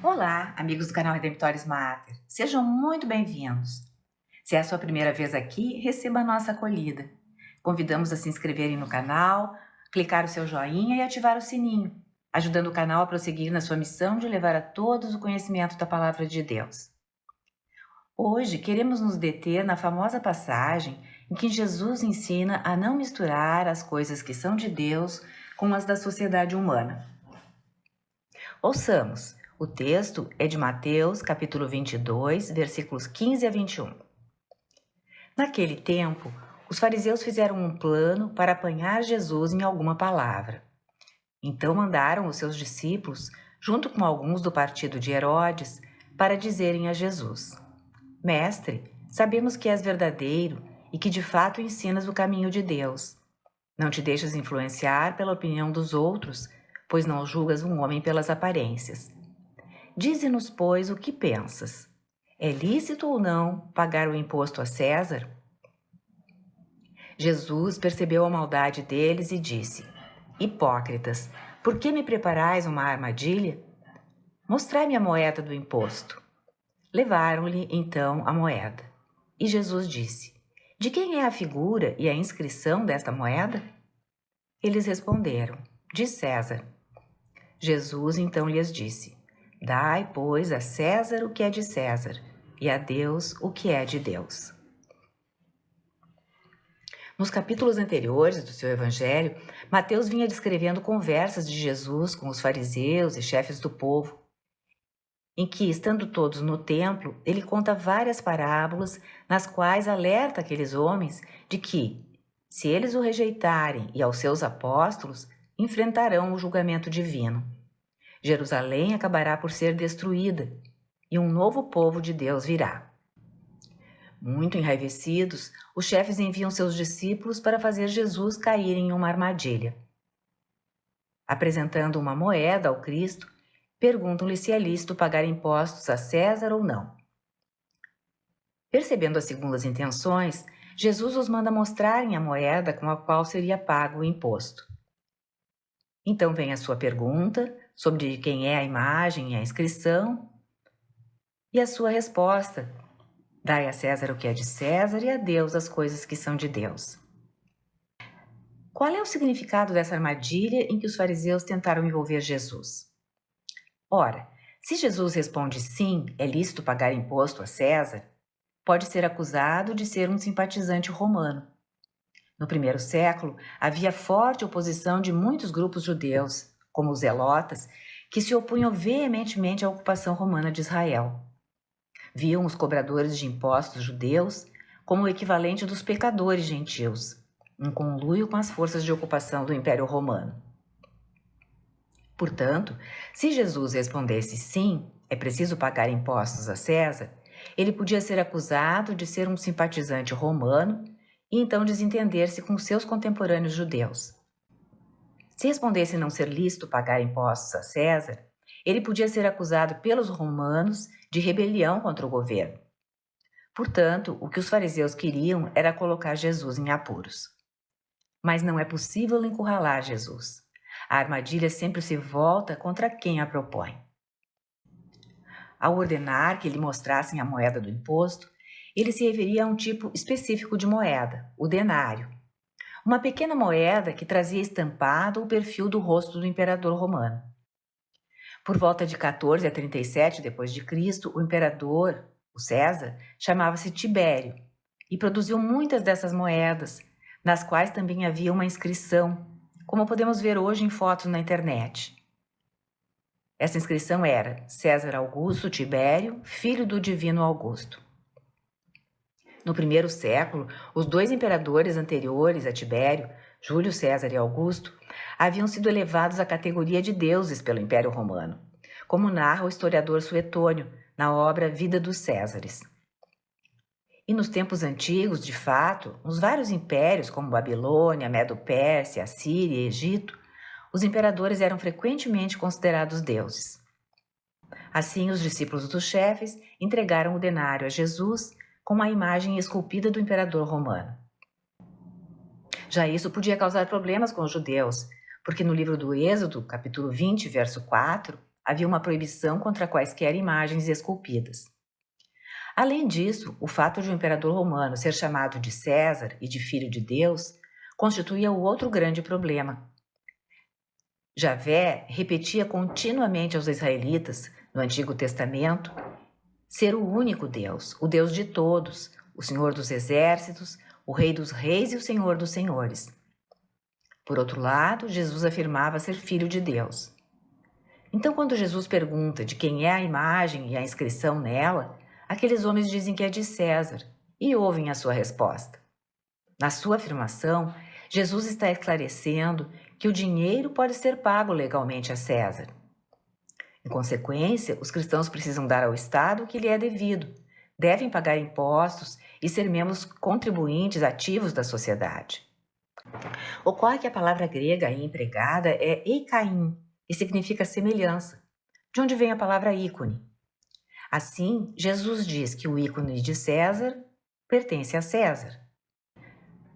Olá, amigos do canal Redemptores Mater. Sejam muito bem-vindos. Se é a sua primeira vez aqui, receba a nossa acolhida. Convidamos a se inscreverem no canal, clicar o seu joinha e ativar o sininho, ajudando o canal a prosseguir na sua missão de levar a todos o conhecimento da Palavra de Deus. Hoje queremos nos deter na famosa passagem em que Jesus ensina a não misturar as coisas que são de Deus com as da sociedade humana. Ouçamos. O texto é de Mateus, capítulo 22, versículos 15 a 21. Naquele tempo, os fariseus fizeram um plano para apanhar Jesus em alguma palavra. Então mandaram os seus discípulos, junto com alguns do partido de Herodes, para dizerem a Jesus: Mestre, sabemos que és verdadeiro e que de fato ensinas o caminho de Deus. Não te deixas influenciar pela opinião dos outros, pois não julgas um homem pelas aparências. Dize-nos, pois, o que pensas. É lícito ou não pagar o imposto a César? Jesus percebeu a maldade deles e disse: Hipócritas, por que me preparais uma armadilha? Mostrai-me a moeda do imposto. Levaram-lhe, então, a moeda. E Jesus disse: De quem é a figura e a inscrição desta moeda? Eles responderam: De César. Jesus então lhes disse: Dai, pois, a César o que é de César, e a Deus o que é de Deus. Nos capítulos anteriores do seu evangelho, Mateus vinha descrevendo conversas de Jesus com os fariseus e chefes do povo, em que, estando todos no templo, ele conta várias parábolas nas quais alerta aqueles homens de que, se eles o rejeitarem e aos seus apóstolos, enfrentarão o julgamento divino. Jerusalém acabará por ser destruída e um novo povo de Deus virá. Muito enraivecidos, os chefes enviam seus discípulos para fazer Jesus cair em uma armadilha. Apresentando uma moeda ao Cristo, perguntam-lhe se é lícito pagar impostos a César ou não. Percebendo as segundas intenções, Jesus os manda mostrarem a moeda com a qual seria pago o imposto. Então vem a sua pergunta sobre de quem é a imagem e a inscrição, e a sua resposta: dai a César o que é de César e a Deus as coisas que são de Deus. Qual é o significado dessa armadilha em que os fariseus tentaram envolver Jesus? Ora, se Jesus responde sim, é lícito pagar imposto a César, pode ser acusado de ser um simpatizante romano. No primeiro século, havia forte oposição de muitos grupos judeus, como os zelotas, que se opunham veementemente à ocupação romana de Israel. Viam os cobradores de impostos judeus como o equivalente dos pecadores gentios, em conluio com as forças de ocupação do Império Romano. Portanto, se Jesus respondesse sim, é preciso pagar impostos a César, ele podia ser acusado de ser um simpatizante romano e então desentender-se com seus contemporâneos judeus. Se respondesse não ser lícito pagar impostos a César, ele podia ser acusado pelos romanos de rebelião contra o governo. Portanto, o que os fariseus queriam era colocar Jesus em apuros. Mas não é possível encurralar Jesus. A armadilha sempre se volta contra quem a propõe. Ao ordenar que lhe mostrassem a moeda do imposto, ele se referia a um tipo específico de moeda, o denário. Uma pequena moeda que trazia estampado o perfil do rosto do imperador romano. Por volta de 14 a 37 d.C., o imperador, o César, chamava-se Tibério e produziu muitas dessas moedas, nas quais também havia uma inscrição, como podemos ver hoje em fotos na internet. Essa inscrição era César Augusto Tibério, filho do divino Augusto. No primeiro século, os dois imperadores anteriores a Tibério, Júlio César e Augusto, haviam sido elevados à categoria de deuses pelo Império Romano, como narra o historiador Suetônio na obra Vida dos Césares. E nos tempos antigos, de fato, nos vários impérios como Babilônia, Medo-Pérsia, Assíria e Egito, os imperadores eram frequentemente considerados deuses. Assim, os discípulos dos chefes entregaram o denário a Jesus com a imagem esculpida do imperador romano. Já isso podia causar problemas com os judeus, porque no livro do Êxodo, capítulo 20, verso 4, havia uma proibição contra quaisquer imagens esculpidas. Além disso, o fato de o imperador romano ser chamado de César e de Filho de Deus constituía o outro grande problema. Javé repetia continuamente aos israelitas, no Antigo Testamento, ser o único Deus, o Deus de todos, o Senhor dos exércitos, o Rei dos reis e o Senhor dos senhores. Por outro lado, Jesus afirmava ser Filho de Deus. Então, quando Jesus pergunta de quem é a imagem e a inscrição nela, aqueles homens dizem que é de César e ouvem a sua resposta. Na sua afirmação, Jesus está esclarecendo que o dinheiro pode ser pago legalmente a César. Em consequência, os cristãos precisam dar ao Estado o que lhe é devido, devem pagar impostos e ser membros contribuintes ativos da sociedade. Ocorre que a palavra grega aí empregada é eikain, e significa semelhança, de onde vem a palavra ícone. Assim, Jesus diz que o ícone de César pertence a César.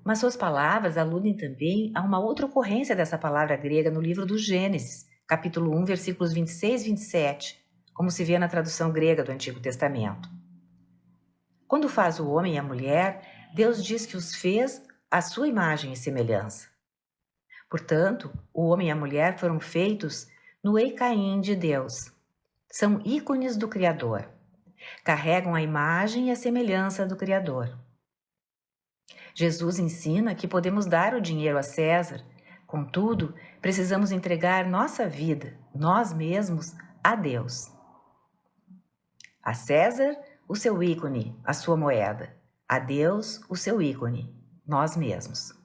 Mas suas palavras aludem também a uma outra ocorrência dessa palavra grega no livro do Gênesis, capítulo 1, versículos 26 e 27, como se vê na tradução grega do Antigo Testamento. Quando faz o homem e a mulher, Deus diz que os fez à sua imagem e semelhança. Portanto, o homem e a mulher foram feitos no Eikaim de Deus. São ícones do Criador. Carregam a imagem e a semelhança do Criador. Jesus ensina que podemos dar o dinheiro a César, contudo, precisamos entregar nossa vida, nós mesmos, a Deus. A César, o seu ícone, a sua moeda. A Deus, o seu ícone, nós mesmos.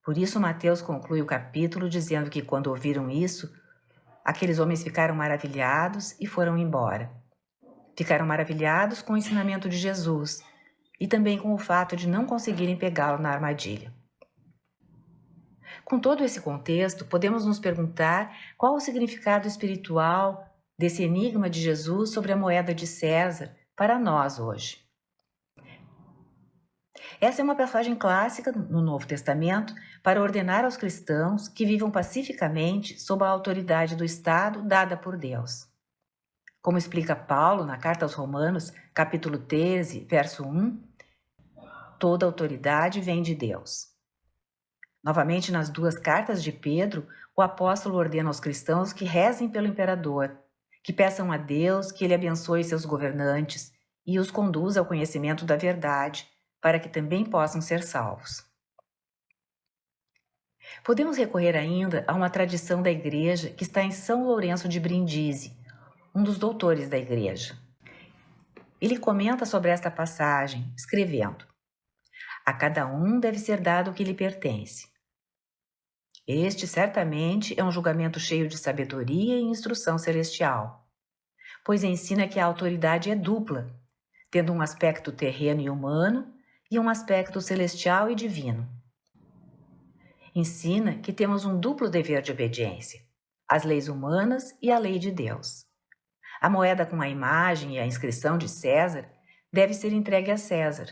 Por isso, Mateus conclui o capítulo dizendo que quando ouviram isso, aqueles homens ficaram maravilhados e foram embora. Ficaram maravilhados com o ensinamento de Jesus e também com o fato de não conseguirem pegá-lo na armadilha. Com todo esse contexto, podemos nos perguntar qual o significado espiritual desse enigma de Jesus sobre a moeda de César para nós hoje. Essa é uma passagem clássica no Novo Testamento para ordenar aos cristãos que vivam pacificamente sob a autoridade do Estado dada por Deus. Como explica Paulo na Carta aos Romanos, capítulo 13, verso 1, toda autoridade vem de Deus. Novamente, nas duas cartas de Pedro, o apóstolo ordena aos cristãos que rezem pelo imperador, que peçam a Deus que ele abençoe seus governantes e os conduza ao conhecimento da verdade, para que também possam ser salvos. Podemos recorrer ainda a uma tradição da Igreja que está em São Lourenço de Brindisi, um dos doutores da Igreja. Ele comenta sobre esta passagem, escrevendo: a cada um deve ser dado o que lhe pertence. Este, certamente, é um julgamento cheio de sabedoria e instrução celestial, pois ensina que a autoridade é dupla, tendo um aspecto terreno e humano e um aspecto celestial e divino. Ensina que temos um duplo dever de obediência, as leis humanas e a lei de Deus. A moeda com a imagem e a inscrição de César deve ser entregue a César,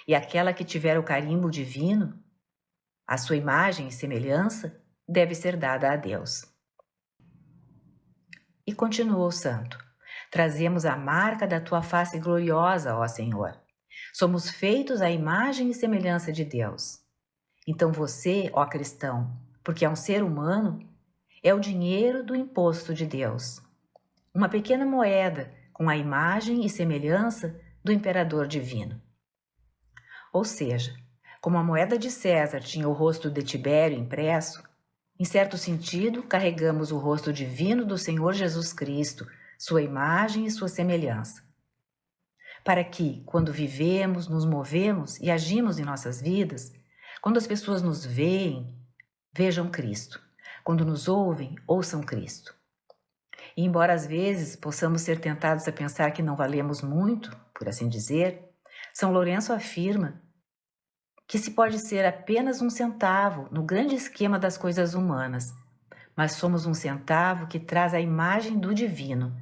e aquela que tiver o carimbo divino, a sua imagem e semelhança, deve ser dada a Deus. E continuou o santo: trazemos a marca da tua face gloriosa, ó Senhor. Somos feitos à imagem e semelhança de Deus. Então você, ó cristão, porque é um ser humano, é o dinheiro do imposto de Deus. Uma pequena moeda com a imagem e semelhança do imperador divino. Ou seja, como a moeda de César tinha o rosto de Tibério impresso, em certo sentido, carregamos o rosto divino do Senhor Jesus Cristo, sua imagem e sua semelhança. Para que, quando vivemos, nos movemos e agimos em nossas vidas, quando as pessoas nos veem, vejam Cristo. Quando nos ouvem, ouçam Cristo. E embora às vezes possamos ser tentados a pensar que não valemos muito, por assim dizer, São Lourenço afirma que se pode ser apenas um centavo no grande esquema das coisas humanas, mas somos um centavo que traz a imagem do divino.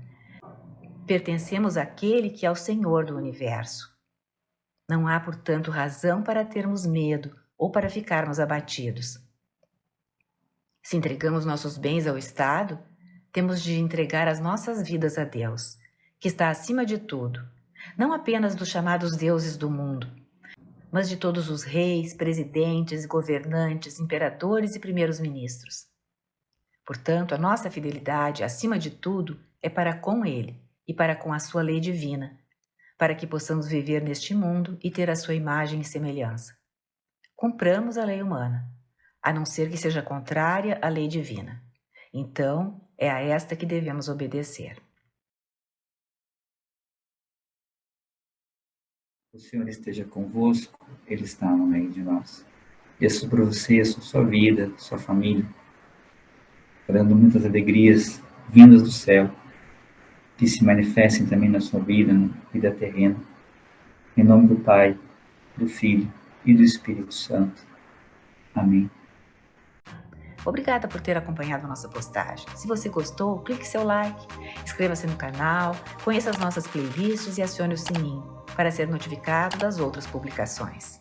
Pertencemos àquele que é o Senhor do universo. Não há, portanto, razão para termos medo ou para ficarmos abatidos. Se entregamos nossos bens ao Estado, temos de entregar as nossas vidas a Deus, que está acima de tudo, não apenas dos chamados deuses do mundo, mas de todos os reis, presidentes, governantes, imperadores e primeiros ministros. Portanto, a nossa fidelidade, acima de tudo, é para com Ele e para com a sua lei divina, para que possamos viver neste mundo e ter a sua imagem e semelhança. Cumpramos a lei humana, a não ser que seja contrária à lei divina. Então, é a esta que devemos obedecer. O Senhor esteja convosco, Ele está no meio de nós. Peço para você, a sua vida, a sua família, dando muitas alegrias vindas do céu, que se manifestem também na sua vida, na vida terrena. Em nome do Pai, do Filho e do Espírito Santo. Amém. Obrigada por ter acompanhado a nossa postagem. Se você gostou, clique seu like, inscreva-se no canal, conheça as nossas playlists e acione o sininho para ser notificado das outras publicações.